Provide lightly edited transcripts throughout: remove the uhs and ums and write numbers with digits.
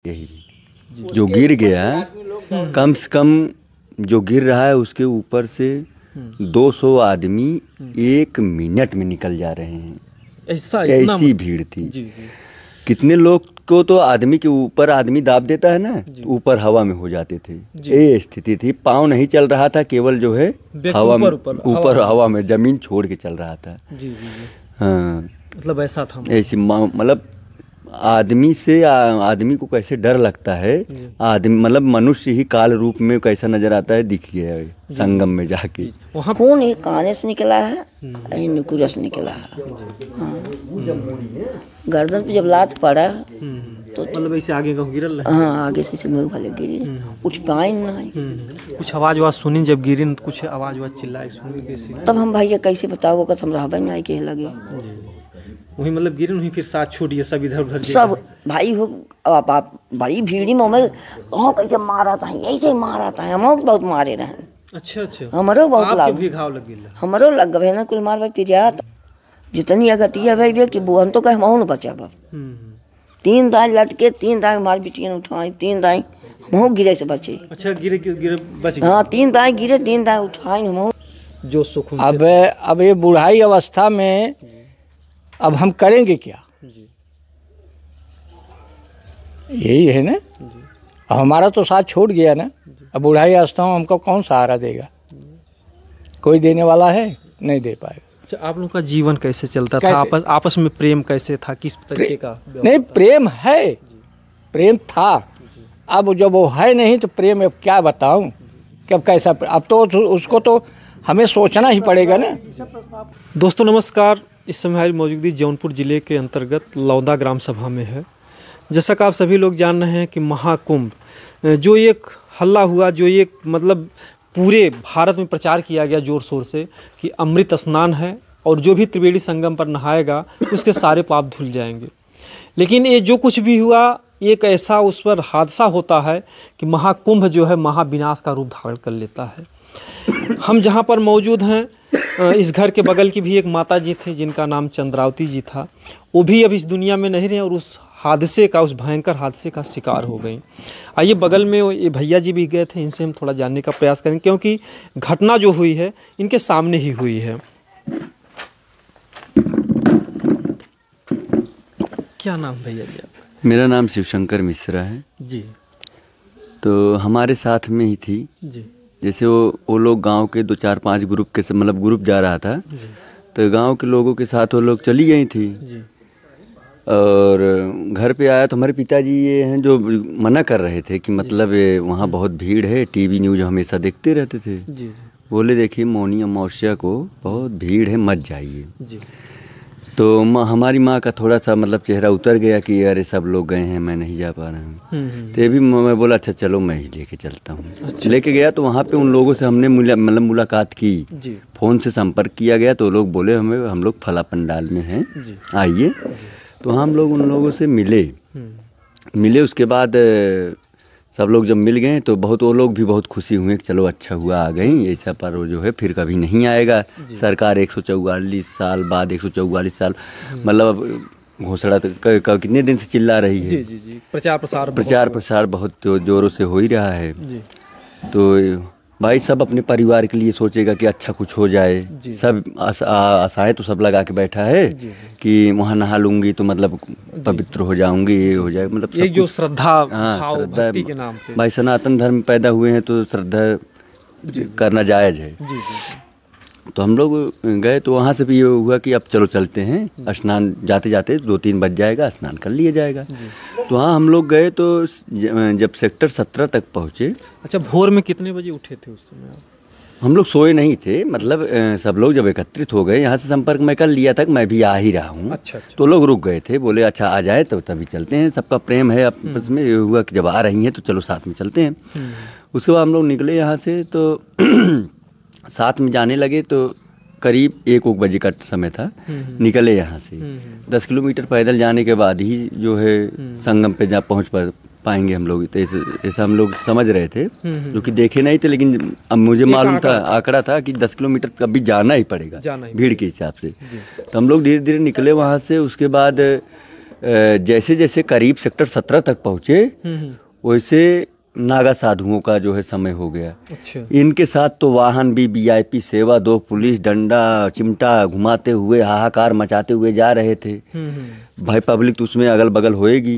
यही जो गिर गया, कम से कम जो गिर रहा है उसके ऊपर से 200 आदमी 1 मिनट में निकल जा रहे हैं। ऐसी भीड़ थी। कितने लोग को तो आदमी के ऊपर आदमी दाब देता है ना, ऊपर हवा में हो जाते थे। ये स्थिति थी, पाँव नहीं चल रहा था, केवल जो है हवा में, ऊपर हवा में जमीन छोड़ के चल रहा था। हाँ, मतलब ऐसा था। ऐसी मतलब आदमी को कैसे डर लगता है, आदमी मतलब मनुष्य ही काल रूप में कैसा नजर आता है, दिख गया है संगम में जाके। वहाँ खून एक काने से निकला है, कहीं नुकुरा से निकला है। हाँ। गर्दन पे जब लात पड़ा तो मतलब ऐसे आगे का गिरल। हाँ, आगे से मुँह वाले गिरी, कुछ पाई नहीं। कुछ आवाज सुनी जब गिरी, तो कुछ आवाज चिल्लाए सुनी कैसे? तब हम भैया कैसे बताओ, कसम रहा नहीं आई के लगे। वही मतलब गिरे, वहीं फिर साथ छोड़ दिए, सब इधर उधर सब भाई हो। आप बड़ी भीड़ी में कैसे मारा था, ऐसे मारा था, हम बहुत मारे रहे। अच्छा अच्छा, हमारो बहुत घाव लग गया, हमारो लग गए ना, कुल मार भाई पिरिया जितनी अगति है भाई कि हम तो कहे हम बचा बा। 3 दाई लटके, 3 दाई मार बिटिया उठाई, 3 दाई हम गिरे से बचे। अच्छा, गिरे बच गए। हाँ, 3 दाई गिरे, 3 दाई उठाई हम। जो सुख अब ये बुढ़ाई अवस्था में अब हम करेंगे क्या? यही है ना, अब हमारा तो साथ छूट गया ना। अब बुढ़ाई अवस्था में हमको कौन सहारा देगा? कोई देने वाला है नहीं, दे पाएगा। अच्छा, आप लोगों का जीवन कैसे चलता था? आपस में प्रेम कैसे था, किस तरीके का? नहीं, प्रेम है, प्रेम था। अब जब वो है नहीं तो प्रेम अब क्या बताऊं कि अब कैसा। अब तो उसको तो हमें सोचना ही पड़ेगा ना। दोस्तों नमस्कार, इस समय हमारी मौजूदगी जौनपुर ज़िले के अंतर्गत लौदा ग्राम सभा में है। जैसा कि आप सभी लोग जान रहे हैं कि महाकुंभ जो एक हल्ला हुआ, जो एक मतलब पूरे भारत में प्रचार किया गया जोर शोर से कि अमृत स्नान है और जो भी त्रिवेणी संगम पर नहाएगा उसके सारे पाप धुल जाएंगे। लेकिन ये जो कुछ भी हुआ, एक ऐसा उस पर हादसा होता है कि महाकुंभ जो है महाविनाश का रूप धारण कर लेता है। हम जहाँ पर मौजूद हैं, इस घर के बगल की भी एक माता जी थे जिनका नाम चंद्रावती जी था। वो भी अब इस दुनिया में नहीं रहे और उस हादसे का, उस भयंकर हादसे का शिकार हो गई। आइए, बगल में ये भैया जी भी गए थे, इनसे हम थोड़ा जानने का प्रयास करेंगे क्योंकि घटना जो हुई है इनके सामने ही हुई है। क्या नाम भैया जी आपका? मेरा नाम शिवशंकर मिश्रा है जी। तो हमारे साथ में ही थी जी। जैसे वो लोग गांव के 2-4-5 ग्रुप के मतलब ग्रुप जा रहा था, तो गांव के लोगों के साथ वो लोग चली गई थी। और घर पे आया तो हमारे पिताजी ये हैं जो मना कर रहे थे कि मतलब वहाँ बहुत भीड़ है, टीवी न्यूज़ हमेशा देखते रहते थे। बोले देखिए मौनी अमावस्या को बहुत भीड़ है, मत जाइए। तो हमारी माँ का थोड़ा सा मतलब चेहरा उतर गया कि अरे सब लोग गए हैं, मैं नहीं जा पा रहा हूँ। तो ये भी मैं बोला अच्छा चलो मैं ही लेके चलता हूँ। अच्छा। लेके गया तो वहाँ पे उन लोगों से हमने मतलब मुलाकात की, फ़ोन से संपर्क किया गया तो लोग बोले हम लोग फला पंडाल में हैं, आइए। तो हम लोग उन लोगों से मिले। उसके बाद सब लोग जब मिल गए तो वो लोग भी बहुत खुशी हुए कि चलो अच्छा हुआ आ गई, ऐसा पर वो जो है फिर कभी नहीं आएगा। सरकार 144 साल बाद 144 साल मतलब घोषणा कितने दिन से चिल्ला रही है। प्रचार प्रसार बहुत जोरों से हो ही रहा है। तो भाई सब अपने परिवार के लिए सोचेगा कि अच्छा कुछ हो जाए। सब आशाएं तो सब लगा के बैठा है कि वहाँ नहा लूँगी तो मतलब पवित्र हो जाऊँगी, ये हो जाए मतलब ये जो श्रद्धा, हाँ श्रद्धा के नाम पे भाई सनातन धर्म में पैदा हुए हैं तो श्रद्धा करना जायज़ है। तो हम लोग गए तो वहाँ से भी ये हुआ कि अब चलो चलते हैं, स्नान जाते जाते 2-3 बज जाएगा, स्नान कर लिया जाएगा। तो हाँ हम लोग गए तो जब सेक्टर 17 तक पहुँचे। अच्छा, भोर में कितने बजे उठे थे उस समय? हम लोग सोए नहीं थे, मतलब सब लोग जब एकत्रित हो गए, यहाँ से संपर्क मैं कर लिया था कि मैं भी आ ही रहा हूँ। अच्छा। तो लोग रुक गए थे, बोले अच्छा आ जाए तो तभी चलते हैं, सबका प्रेम है आपस में। ये हुआ कि जब आ रही हैं तो चलो साथ में चलते हैं। उसके बाद हम लोग निकले यहाँ से तो साथ में जाने लगे तो करीब 1 बजे का समय था। निकले यहाँ से 10 किलोमीटर पैदल जाने के बाद ही जो है संगम पे जा पहुँच पाएंगे हम लोग। तो ऐसा हम लोग समझ रहे थे, जो कि देखे नहीं थे, लेकिन अब मुझे मालूम था, आंकड़ा था कि 10 किलोमीटर कभी जाना ही पड़ेगा भीड़ के हिसाब से। तो हम लोग धीरे धीरे निकले वहाँ से। उसके बाद जैसे जैसे करीब सेक्टर 17 तक पहुँचे वैसे नागा साधुओं का जो है समय हो गया। अच्छा। इनके साथ तो वाहन भी VIP सेवा, 2 पुलिस डंडा चिमटा घुमाते हुए हाहाकार मचाते हुए जा रहे थे। भाई पब्लिक तो उसमें अगल बगल होएगी।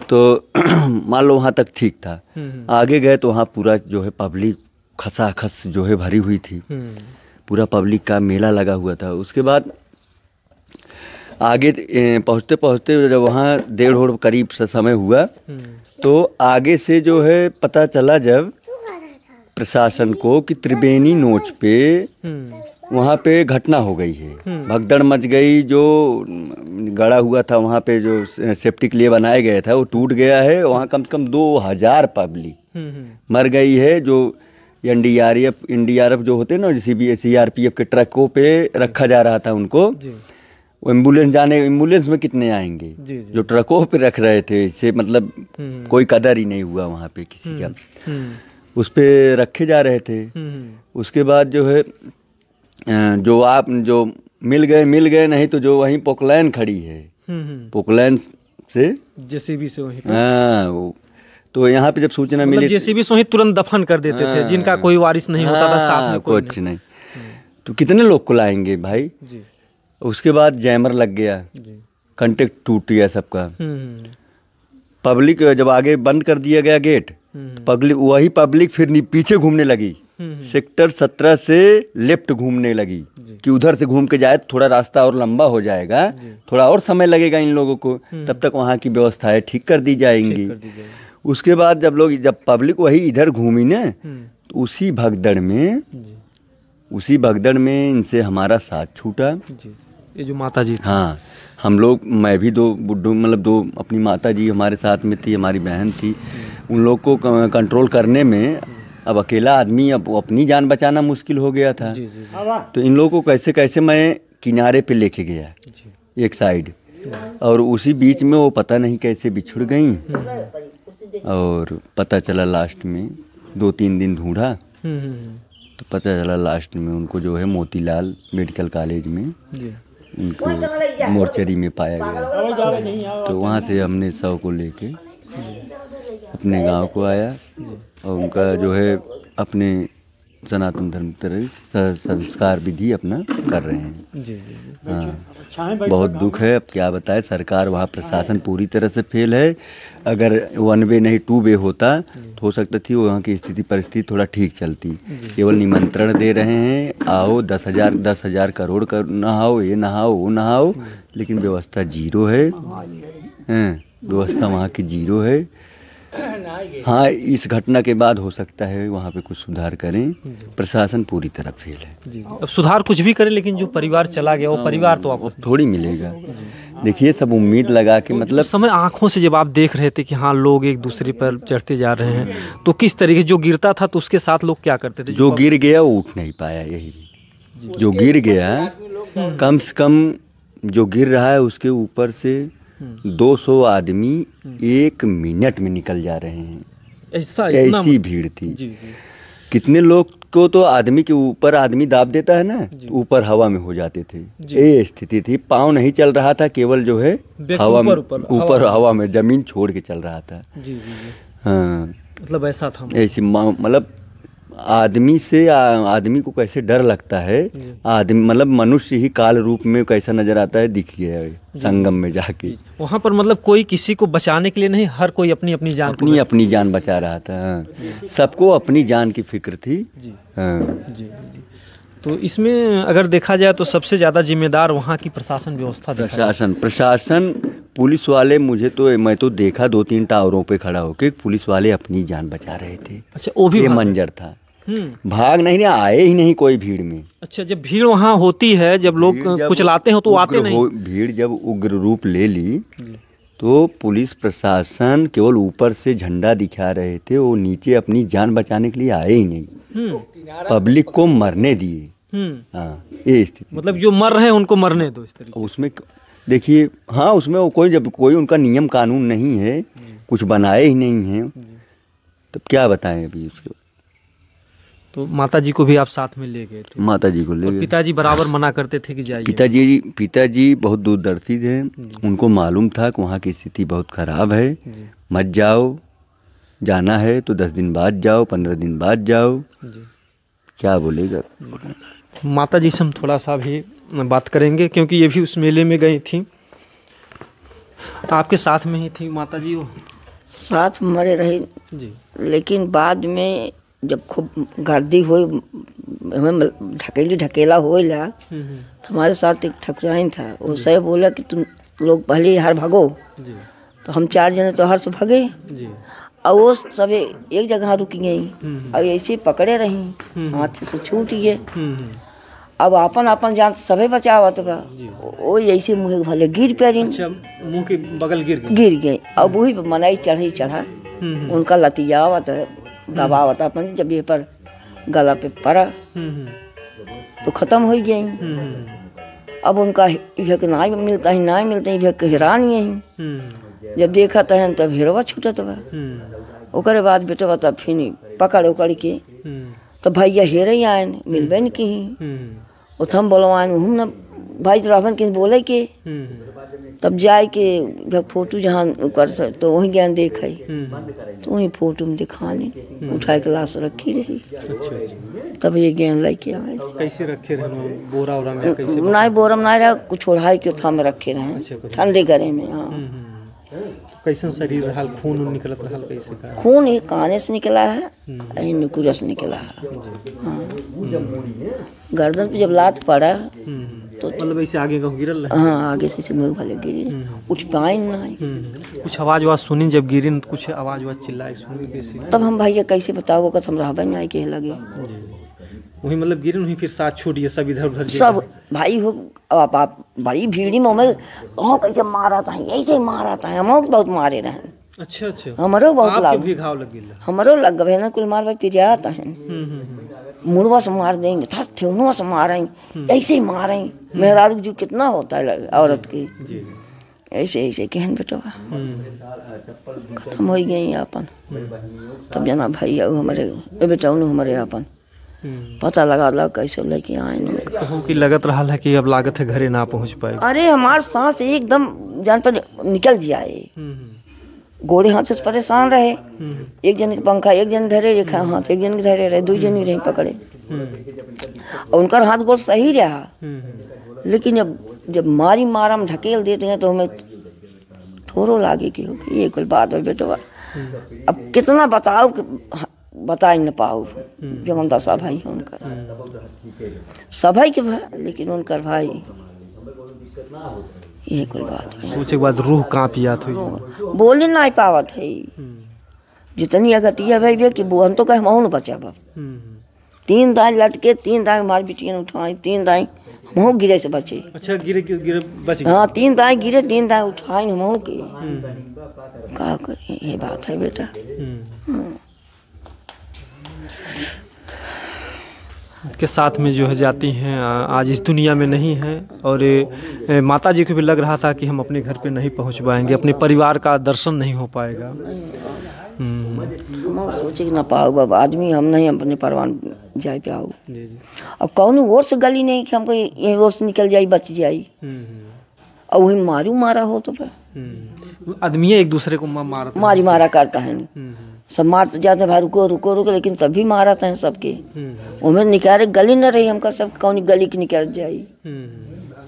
तो मान लो वहाँ तक ठीक था। आगे गए तो वहाँ पूरा जो है पब्लिक खसाखस जो है भरी हुई थी। पूरा पब्लिक का मेला लगा हुआ था। उसके बाद आगे पहुँचते पहुँचते जब वहाँ 1:30 करीब से समय हुआ तो आगे से जो है पता चला जब प्रशासन को कि त्रिवेणी नोच पे वहाँ पे घटना हो गई है। भगदड़ मच गई। जो गड़ा हुआ था वहाँ पे जो सेफ्टी के लिए बनाया गया था वो टूट गया है। वहाँ कम से कम 2000 पब्लिक मर गई है। जो NDRF जो होते हैं ना, CRPF के ट्रकों पे रखा जा रहा था उनको। वो एम्बुलेंस में कितने आएंगे? जो ट्रकों पे रख रहे थे, इससे मतलब कोई कदर ही नहीं हुआ वहाँ पे किसी का। उस पे रखे जा रहे थे। उसके बाद जो है जो मिल गए नहीं तो जो वहीं पोकलैन खड़ी है, पोकलैन से JCB से वहीं। हाँ, तो यहाँ पे जब सूचना मिली JCB से वहीं तुरंत दफन कर देते थे जिनका कोई वारिस नहीं होता था, साथ में कोई कुछ नहीं। तो कितने लोग को लाएंगे भाई? उसके बाद जैमर लग गया, कंटेक्ट टूट गया सबका। पब्लिक जब आगे बंद कर दिया गया गेट, वही पब्लिक फिर पीछे घूमने लगी। सेक्टर 17 से लेफ्ट घूमने लगी कि उधर से घूम के जाए, थोड़ा रास्ता और लंबा हो जाएगा, थोड़ा और समय लगेगा इन लोगों को, तब तक वहाँ की व्यवस्थाएं ठीक कर दी जाएंगी। उसके बाद जब पब्लिक वही इधर घूमी ना, तो उसी भगदड़ में इनसे हमारा साथ छूटा। ये जो माता जी, हाँ, हम लोग, मैं भी 2 बुड्ढों मतलब 2 अपनी माता जी हमारे साथ में थी, हमारी बहन थी। उन लोग को कंट्रोल करने में अब अकेला आदमी अब अपनी जान बचाना मुश्किल हो गया था। तो इन लोगों को कैसे कैसे मैं किनारे पे लेके गया एक साइड, और उसी बीच में वो पता नहीं कैसे बिछुड़ गई। और पता चला लास्ट में 2-3 दिन ढूंढा तो पता चला लास्ट में उनको जो है मोतीलाल मेडिकल कॉलेज में उनको मोर्चरी में पाया गया। तो वहाँ से हमने शव को लेके अपने गांव को आया और उनका जो है अपने सनातन धर्म तरह संस्कार विधि अपना कर रहे हैं। हाँ, बहुत दुख है। अब क्या बताए, सरकार वहाँ प्रशासन पूरी तरह से फेल है। अगर 1 वे नहीं 2 वे होता तो हो सकता थी वहाँ की परिस्थिति थोड़ा ठीक चलती। केवल निमंत्रण दे रहे हैं, आओ 10,000 करोड़ का नहाओ, ये नहाओ वो नहाओ, लेकिन व्यवस्था जीरो है। व्यवस्था वहाँ की जीरो है। हाँ, इस घटना के बाद हो सकता है वहाँ पे कुछ सुधार करें। प्रशासन पूरी तरह फेल है। अब सुधार कुछ भी करें, लेकिन जो परिवार चला गया वो परिवार तो वापस थोड़ी मिलेगा। देखिए, सब उम्मीद लगा के मतलब समय आंखों से जब आप देख रहे थे कि हाँ लोग एक दूसरे पर चढ़ते जा रहे हैं, तो किस तरीके जो गिरता था तो उसके साथ लोग क्या करते थे? जो गिर गया वो उठ नहीं पाया। यही जो गिर गया, कम से कम जो गिर रहा है उसके ऊपर से 200 आदमी 1 मिनट में निकल जा रहे हैं। ऐसी भीड़ थी। कितने लोग को तो आदमी के ऊपर आदमी दाब देता है ना, ऊपर हवा में हो जाते थे। ये स्थिति थी। पाँव नहीं चल रहा था, केवल जो है हवा में, ऊपर हवा में जमीन छोड़ के चल रहा था। हाँ, मतलब ऐसा था। ऐसी मतलब आदमी को कैसे डर लगता है। आदमी मतलब मनुष्य ही काल रूप में कैसा नजर आता है, दिख गया है संगम में जाके। वहाँ पर मतलब कोई किसी को बचाने के लिए नहीं, हर कोई अपनी अपनी जान बचा रहा था। सबको अपनी जान की फिक्र थी। तो इसमें अगर देखा जाए तो सबसे ज़्यादा जिम्मेदार वहाँ की प्रशासन व्यवस्था। प्रशासन पुलिस वाले, मैं तो देखा 2-3 टावरों पे खड़ा होके पुलिस वाले अपनी जान बचा रहे थे। अच्छा, वो भी मंजर था। भाग नहीं, आए ही नहीं कोई भीड़ में। अच्छा, जब भीड़ वहाँ होती है, जब लोग कुचलाते हैं तो आते नहीं। भीड़ जब उग्र रूप ले ली तो पुलिस प्रशासन केवल ऊपर से झंडा दिखा रहे थे, वो नीचे अपनी जान बचाने के लिए आए ही नहीं। पब्लिक को मरने दिए। हाँ, ये स्थिति। मतलब जो मर रहे हैं उनको मरने दो इस तरीके। उसमें देखिए, हाँ, उसमें वो जब कोई उनका नियम कानून नहीं है, कुछ बनाए ही नहीं है, तब क्या बताएं अभी उसके। तो माता जी को भी आप साथ में ले गए थे? माता जी को ले गए। पिताजी बराबर मना करते थे कि जाइए? पिताजी बहुत दूरदर्शी थे, उनको मालूम था कि वहाँ की स्थिति बहुत खराब है, मत जाओ, जाना है तो 10 दिन बाद जाओ, 15 दिन बाद जाओ, क्या बोलेगा। माता जी से हम थोड़ा सा भी बात करेंगे क्योंकि ये भी उस मेले में गई थी, आपके साथ में ही थी माता जी? वो साथ मरे रहे जी, लेकिन बाद में जब खूब गर्दी हुई, हमें ढकेला हो ला, तो हमारे साथ एक ठकुराइन था, उससे बोला कि तुम लोग पहले हर भागो, तो हम 4 जने तो हर से भागे जी, और वो सब एक जगह रुक गई और ऐसे पकड़े रही, हाथ से छूट गए। अब अपन जान तो सभी बचावत बा, वो ऐसे मुँह भले गिर पड़ी, मुंह के बगल गिर गए। अब वही मनाई चढ़ा उनका लतियावत दबावत अपन, जब ये पर गला पे पड़ा तो खत्म हो गई। अब उनका यह ना मिलता ही ना मिलता ही, हैरान यही जब देखा तहन तब हेरवा छूटत बा। ओकरे बाद बेटवा तब फिर पकड़ उकड़ के तो भैया हेरे आयन मिलबे न की, उथम बोलवान हम न भाई तो रावण के बोले के, तब जाए के फोटो जहाँ कर सक तो वहीं ज्ञान देखे, तो वहीं फोटो में दिखाने उठाए के लाश रखी रही। तब ये ज्ञान लेके आए। कैसे रखे रहे? बोरा वोरा में? कैसे? नहीं बोरा में नहीं रहा, कुछ ओढ़ाई के था में रखे रहे ठंडे घरे में। हाँ, कैसन शरीर रहा? खून निकलत रहा? कैसे का खून? एक काने से निकला है, यही नुकुरा से निकला है। हाँ, गर्दन पे जब लात पड़ा तो मतलब ऐसे आगे का गिरल रहा? हाँ, आगे से मुँह भले गिरी, कुछ पाए नहीं। कुछ आवाज सुनी जब गिरी? तो कुछ आवाज चिल्लाए सुनी कैसे? तब हम भैया कैसे बताओ कि हम रहबे नहीं के लगे। वही मतलब गिरे, वहीं फिर साथ छूट गया, सब इधर उधर सब भाई हो। अब आप बड़ी भीड़ी में कैसे मारा था, ऐसे मारा था, हम बहुत मारे रहे। अच्छा, हमारो बहुत लाग भी घाव लग गया? हमारो लग गए ना, कुल मारवा पिरियाता है, मुड़वा से मार देंगे, थस ठेहुनवा से मारेंगे, ऐसे ही मारेंगे। मेहरारू जो कितना होता है औरत की, ऐसे कहन बेटा खत्म हो गई अपन। तब जना भैया हमारे बेटा हमारे अपन पता लगा कैसे लेके आए कि लगत रहा है कि अब लागत है घरे ना पहुंच पाए। अरे हमार सांस एकदम जान पर निकल जाए, गोड़े हाथ से परेशान रहे। एक जन के पंखा एक जन धरे रेखा हाथ, एक जन के धरे रहे, 2 जन ही रहे पकड़े। और उनका हाथ गोड़ सही रहा, लेकिन जब मारा में ढकेल देते हैं तो हमें थोड़ो लागे कि ये कोई बात है बेटवा। अब कितना बताओ, बता ही न पाओ। जमन दशा भाई है उनका, सभी के भाई, लेकिन उनका भाई ये कोई बात है। सोचे के बाद रूह कांप जात हुई, बोले नहीं पावत है। जितनी अगतिया भाई कि हम तो कहे महू न बचा। 3 दाई लटके, 3 दाई हमारी बिटिया उठाई, 3 दाई हमहू गिरे से बचे। अच्छा, गिरे बच गए? हाँ, 3 दाई गिरे, 3 दाई उठाई हमहू के। क्या करें, ये बात है बेटा। के साथ में जो है जाती हैं, आज इस दुनिया में नहीं हैं। और माता जी को भी लग रहा था कि हम अपने घर पे नहीं पहुंच पाएंगे, अपने परिवार का दर्शन नहीं हो पाएगा। हम सोचे कि ना पाओ बाबा, आदमी हम नहीं अपने परिवार जाए पे आओ। अब कौन और से गली नहीं कि हमको यही ओर से निकल जाई, बच जाई। और वही मारा हो तो आदमी एक दूसरे को मारा करता है। सब मारते जाते भाई रुको, लेकिन तभी मारते हैं सबके। उन्हें निकाले गली न रही, हमका सब कौन गली की निकल जाई।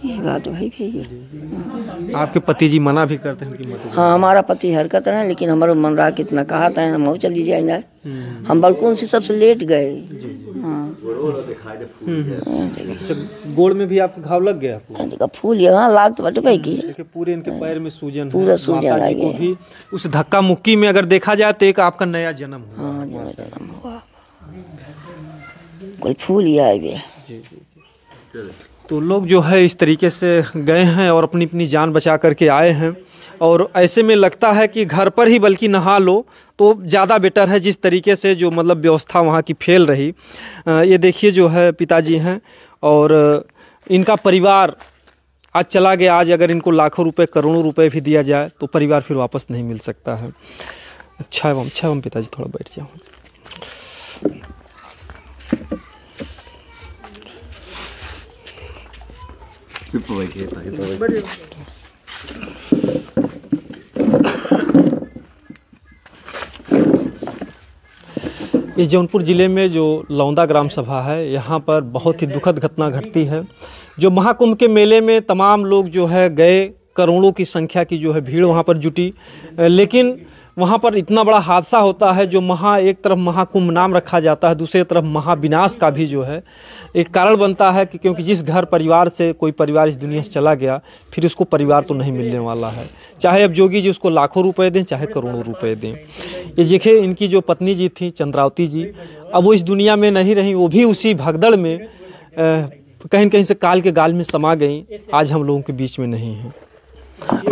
ये बात भाई भैया। आपके पति जी मना भी करते हैं कि मत? हाँ, हमारा पति हरकत है, लेकिन हमारा मन रहा कितना कहा था हम चली जाए ना। हम बलकून से सबसे लेट गए। हाँ, गोड़ में भी आपके घाव लग गया? फूल यहाँ लाग तो बटे भाई की पूरे इनके पैर में सूजन, पूरा सूजन माता जी को भी उस धक्का मुक्की में अगर देखा जाए तो एक आपका नया जन्म हुआ। हाँ, जन्म हुआ, कोई फूल ही आए गया। तो लोग जो है इस तरीके से गए हैं और अपनी अपनी जान बचा करके आए हैं। और ऐसे में लगता है कि घर पर ही बल्कि नहा लो तो ज़्यादा बेटर है, जिस तरीके से जो मतलब व्यवस्था वहाँ की फैल रही। ये देखिए जो है पिताजी हैं और इनका परिवार आज चला गया। आज अगर इनको लाखों रुपए करोड़ों रुपए भी दिया जाए तो परिवार फिर वापस नहीं मिल सकता है। अच्छा एवं पिताजी थोड़ा बैठ जाओ। इस जौनपुर ज़िले में जो लौंदा ग्राम सभा है, यहाँ पर बहुत ही दुखद घटना घटती है। जो महाकुंभ के मेले में तमाम लोग जो है गए, करोड़ों की संख्या की जो है भीड़ वहाँ पर जुटी, लेकिन वहाँ पर इतना बड़ा हादसा होता है जो एक तरफ महाकुंभ नाम रखा जाता है, दूसरी तरफ महाविनाश का भी जो है एक कारण बनता है कि क्योंकि जिस घर परिवार से कोई परिवार इस दुनिया से चला गया, फिर उसको परिवार तो नहीं मिलने वाला है। चाहे अब जोगी जी उसको लाखों रुपए दें, चाहे करोड़ों रुपए दें। ये देखिए, इनकी जो पत्नी जी थी चंद्रावती जी, अब वो इस दुनिया में नहीं रहीं, वो भी उसी भगदड़ में कहीं न कहीं से काल के गाल में समा गई, आज हम लोगों के बीच में नहीं हैं।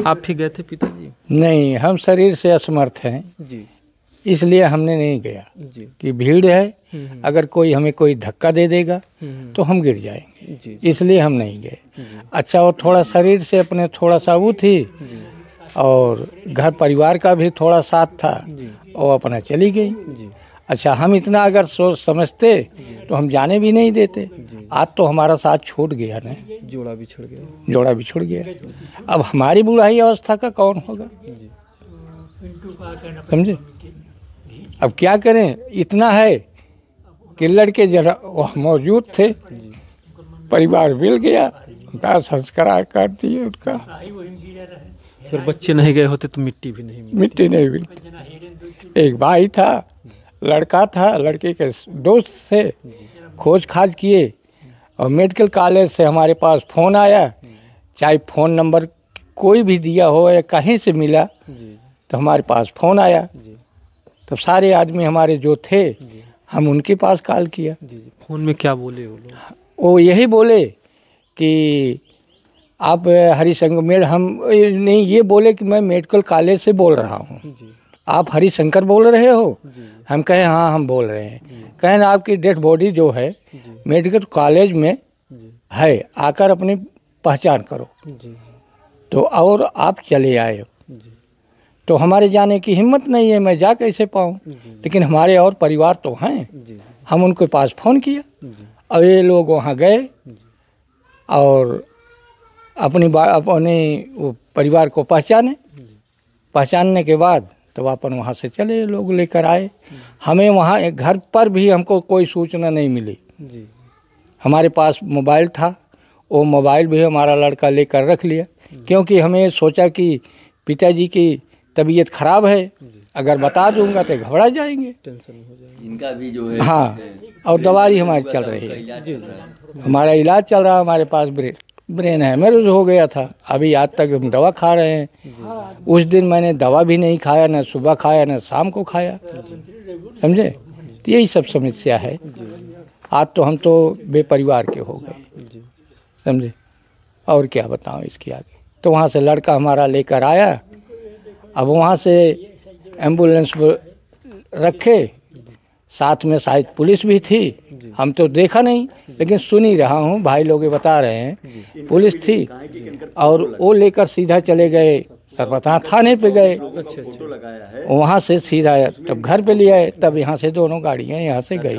आप भी गए थे पिताजी? नहीं, हम शरीर से असमर्थ हैं जी, इसलिए हमने नहीं गया जी, कि भीड़ है, अगर हमें कोई धक्का दे देगा तो हम गिर जाएंगे, जी, इसलिए हम नहीं गए। अच्छा, वो थोड़ा शरीर से अपने थोड़ा सा वो थी और घर परिवार का भी थोड़ा साथ था, वो अपना चली गई। अच्छा, हम इतना अगर सोच समझते तो हम जाने भी नहीं देते। आज तो हमारा साथ छूट गया ना, जोड़ा बिछड़ गया, जोड़ा बिछुड़ गया। अब हमारी बुढ़ाई अवस्था का कौन होगा, समझे। अब क्या करें, इतना है कि लड़के जरा वह मौजूद थे, परिवार मिल गया, दाह संस्कार कर दिए उनका। अगर बच्चे नहीं गए होते तो मिट्टी भी नहीं मिली। मिट्टी नहीं मिलती। एक भाई था, लड़का था, लड़के के दोस्त थे, खोज खाज किए और मेडिकल कॉलेज से हमारे पास फ़ोन आया, चाहे फ़ोन नंबर कोई भी दिया हो या कहीं से मिला तो हमारे पास फ़ोन आया। तो सारे आदमी हमारे जो थे, हम उनके पास कॉल किया। फ़ोन में क्या बोले वो लोग? वो यही बोले कि आप हरिशंकर हम नहीं, ये बोले कि मैं मेडिकल कॉलेज से बोल रहा हूँ, आप हरिशंकर बोल रहे हो? हम कहे हाँ हम बोल रहे हैं। कहें आपकी डेड बॉडी जो है मेडिकल कॉलेज में है, आकर अपनी पहचान करो। तो और आप चले आए, तो हमारे जाने की हिम्मत नहीं है, मैं जा कैसे पाऊँ, लेकिन हमारे और परिवार तो हैं। हम उनके पास फ़ोन किया और ये लोग वहाँ गए और अपने वो परिवार को पहचानने के बाद तो अपन वहाँ से चले, लोग लेकर आए। हमें वहाँ एक घर पर भी हमको कोई सूचना नहीं मिली। हमारे पास मोबाइल था, वो मोबाइल भी हमारा लड़का लेकर रख लिया, क्योंकि हमें सोचा कि पिताजी की तबीयत खराब है, अगर बता दूंगा तो घबरा जाएंगे, टेंशन हो जाएगी। इनका भी जो है, हाँ, और दवाई हमारी चल रही है, हमारा इलाज चल रहा है। हमारे पास ब्रेन हेमरेज हो गया था, अभी आज तक हम दवा खा रहे हैं। उस दिन मैंने दवा भी नहीं खाया, ना सुबह खाया ना शाम को खाया, समझे। तो यही सब समस्या है। आज तो हम तो बेपरिवार के हो गए, समझे, और क्या बताऊं इसके आगे। तो वहाँ से लड़का हमारा लेकर आया, अब वहाँ से एम्बुलेंस रखे, साथ में शायद पुलिस भी थी, हम तो देखा नहीं, लेकिन सुन ही रहा हूँ, भाई लोग बता रहे हैं पुलिस थी। और वो लेकर सीधा चले गए सरपता थाने पे गए, वहाँ से सीधा तब घर पे ले आए, तब यहाँ से दोनों गाड़ियाँ यहाँ से गई।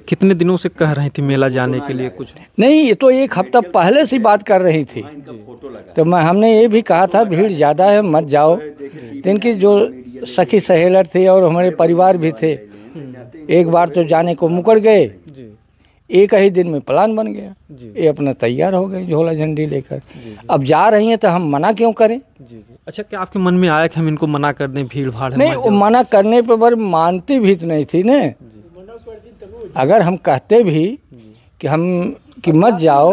कितने दिनों से कह रही थी मेला जाने के लिए? कुछ नहीं, ये तो एक हफ्ता पहले से बात कर रही थी, तो हमने ये भी कहा था भीड़ ज़्यादा है मत जाओ। इनकी जो सखी सहेलर थी और हमारे परिवार भी थे, एक बार तो जाने को मुकर गए, एक ही दिन में प्लान बन गया, ये अपना तैयार हो गए झोला झंडी लेकर। अब जा रही हैं तो हम मना क्यों करें? अच्छा, क्या आपके मन में आया कि हम इनको मना कर दें, भीड़ भाड़ है? नहीं, वो मना करने पर मानती भी तो नहीं थी ना। अगर हम कहते भी कि मत जाओ,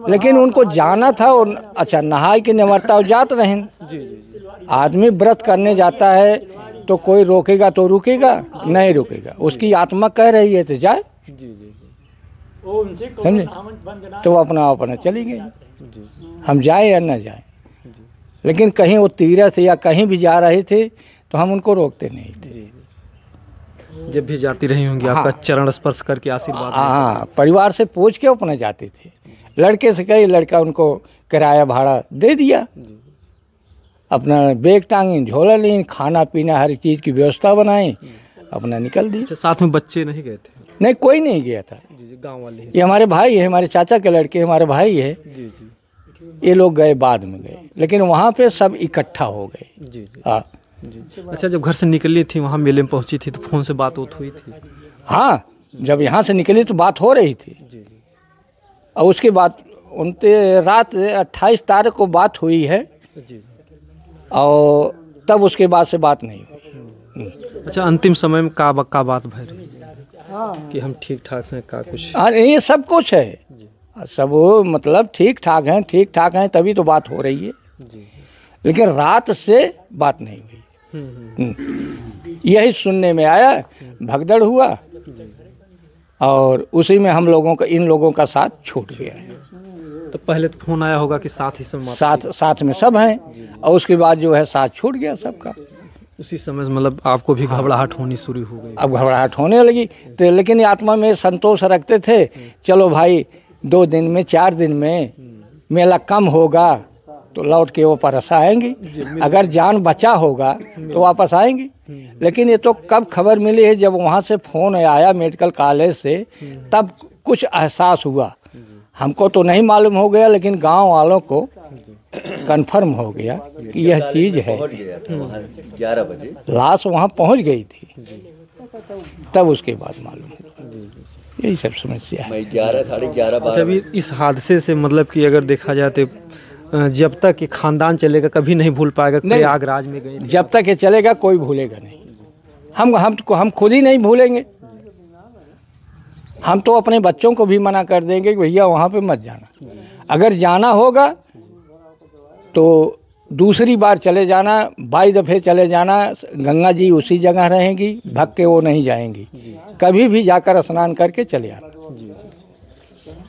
लेकिन उनको जाना था। और अच्छा, नहाए के निवर्ता जात रहें। आदमी व्रत करने जाता है तो कोई रोकेगा तो रुकेगा, नहीं रुकेगा, उसकी आत्मा कह रही है तो जाए, समझे। तो अपना चली गई, हम जाए या न जाए। लेकिन कहीं वो तीरथ या कहीं भी जा रहे थे तो हम उनको रोकते नहीं थे। जब भी जाती रही होंगी, आपका चरण स्पर्श करके आशीर्वाद? हाँ, परिवार से पूछ के अपना जाते थे। लड़के से कही, लड़का उनको किराया भाड़ा दे दिया, अपना बैग टांगी, झोला ली, खाना पीना हर चीज़ की व्यवस्था बनाई अपना निकल दिए। अच्छा, साथ में बच्चे नहीं गए थे? नहीं, कोई नहीं गया था। जी जी, गाँव वाले ही? ये हमारे भाई है, हमारे चाचा के लड़के हमारे भाई है। जी जी ये लोग गए, बाद में गए, लेकिन वहाँ पे सब इकट्ठा हो गए। जी जी हाँ जी। अच्छा, जब घर से निकली थी, वहाँ मेले में पहुँची थी, तो फ़ोन से बात हुई थी? हाँ, जब यहाँ से निकली तो बात हो रही थी। जी जी। और उसके बाद रात 28 तारीख को बात हुई है, जी। और तब उसके बाद से बात नहीं हुई। अच्छा, अंतिम समय में का बात भर रही कि हम ठीक ठाक से का कुछ? हाँ, ये सब कुछ है, सब मतलब ठीक ठाक हैं तभी तो बात हो रही है। जी। लेकिन रात से बात नहीं हुई। यही सुनने में आया, भगदड़ हुआ और उसी में हम लोगों का, इन लोगों का साथ छूट गया है। तो पहले तो फोन आया होगा कि साथ ही सब साथ में सब हैं, और उसके बाद जो है साथ छूट गया सबका। उसी समय मतलब आपको भी घबराहट होनी शुरू हो गई? अब घबराहट होने लगी, तो लेकिन आत्मा में संतोष रखते थे, चलो भाई 2 दिन में 4 दिन में मेला कम होगा तो लौट के वो वापस आएंगी, अगर जान बचा होगा तो वापस आएंगी। लेकिन ये तो कब खबर मिली है, जब वहाँ से फ़ोन आया मेडिकल कॉलेज से, तब कुछ एहसास हुआ। हमको तो नहीं मालूम हो गया, लेकिन गांव वालों को कंफर्म हो गया कि यह चीज़ है। 11 बजे लाश वहाँ पहुँच गई थी, तब उसके बाद मालूम हुआ। यही सब समस्या है। 11, साढ़े 11। अच्छा, अभी इस हादसे से मतलब कि अगर देखा जाए तो जब तक ये खानदान चलेगा कभी नहीं भूल पाएगा। प्रयागराज में गए, जब तक ये चलेगा कोई भूलेगा नहीं। हम खुद ही नहीं भूलेंगे। हम तो अपने बच्चों को भी मना कर देंगे कि भैया वहाँ पे मत जाना। अगर जाना होगा तो दूसरी बार चले जाना, 22 दफ़े चले जाना। गंगा जी उसी जगह रहेंगी, भग के वो नहीं जाएंगी। कभी भी जाकर स्नान करके चले आना,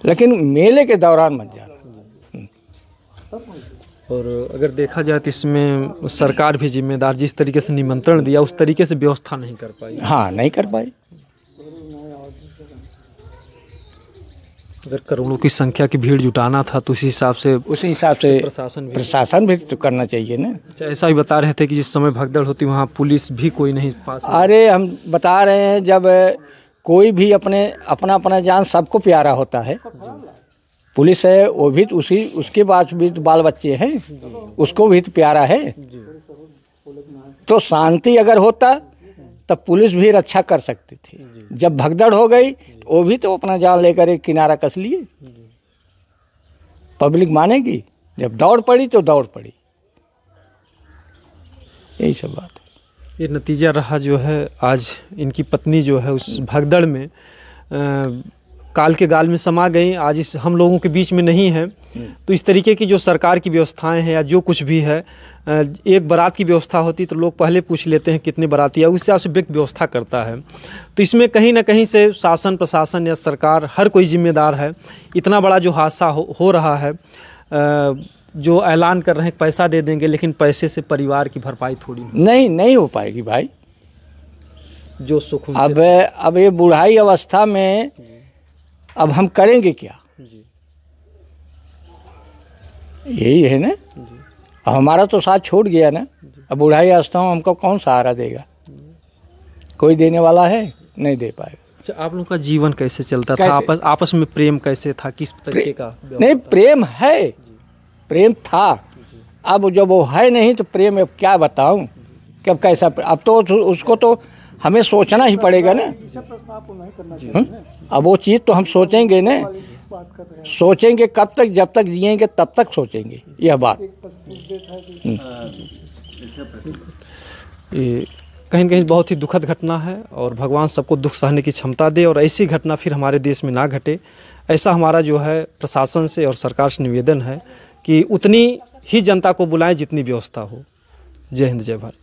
लेकिन मेले के दौरान मत जाना। और अगर देखा जाए तो इसमें सरकार भी जिम्मेदार, जिस तरीके से निमंत्रण दिया उस तरीके से व्यवस्था नहीं कर पाई। हाँ, नहीं कर पाई। अगर करोड़ों की संख्या की भीड़ जुटाना था तो उसी हिसाब से प्रशासन भी तो करना चाहिए ना। अच्छा, ऐसा भी बता रहे थे कि जिस समय भगदड़ होती वहाँ पुलिस भी कोई नहीं पास? अरे हम बता रहे हैं, जब कोई भी अपना जान सबको प्यारा होता है। पुलिस है वो भी तो उसके पास भी तो बाल बच्चे हैं, उसको भी तो प्यारा है। तो शांति अगर होता तब पुलिस भी रक्षा कर सकती थी। जब भगदड़ हो गई तो वो भी तो अपना जान लेकर एक किनारा कस लिए। पब्लिक मानेगी? जब दौड़ पड़ी तो दौड़ पड़ी। यही सब बात है। ये नतीजा रहा जो है, आज इनकी पत्नी जो है उस भगदड़ में काल के गाल में समा गई, आज इस हम लोगों के बीच में नहीं है। तो इस तरीके की जो सरकार की व्यवस्थाएं हैं या जो कुछ भी है, एक बारात की व्यवस्था होती तो लोग पहले पूछ लेते हैं कितने बाराती है, उस हिसाब से व्यक्ति व्यवस्था करता है। तो इसमें कहीं ना कहीं से शासन प्रशासन या सरकार हर कोई जिम्मेदार है। इतना बड़ा जो हादसा हो रहा है, जो ऐलान कर रहे हैं पैसा दे देंगे, लेकिन पैसे से परिवार की भरपाई थोड़ी नहीं हो पाएगी भाई। जो सुख अब ये बुढ़ाई अवस्था में अब हम करेंगे क्या? यही है ना। अब हमारा तो साथ छूट गया ना। अब बुढ़ाई अवस्था में हमको कौन सहारा देगा? कोई देने वाला है? नहीं दे पाएगा। अच्छा, आप लोगों का जीवन कैसे चलता था? आपस में प्रेम कैसे था? किस तरीके का? नहीं, प्रेम है, प्रेम था। अब जब वो है नहीं तो प्रेम अब क्या बताऊं कि अब कैसा। अब तो उसको तो हमें सोचना ही पड़ेगा ना। अब वो चीज़ तो हम सोचेंगे ना, सोचेंगे कब तक? जब तक जिएंगे तब तक सोचेंगे यह बात। ये कहीं न कहीं बहुत ही दुखद घटना है, और भगवान सबको दुख सहने की क्षमता दे और ऐसी घटना फिर हमारे देश में ना घटे। ऐसा हमारा जो है प्रशासन से और सरकार से निवेदन है कि उतनी ही जनता को बुलाएं जितनी व्यवस्था हो। जय हिंद, जय भारत।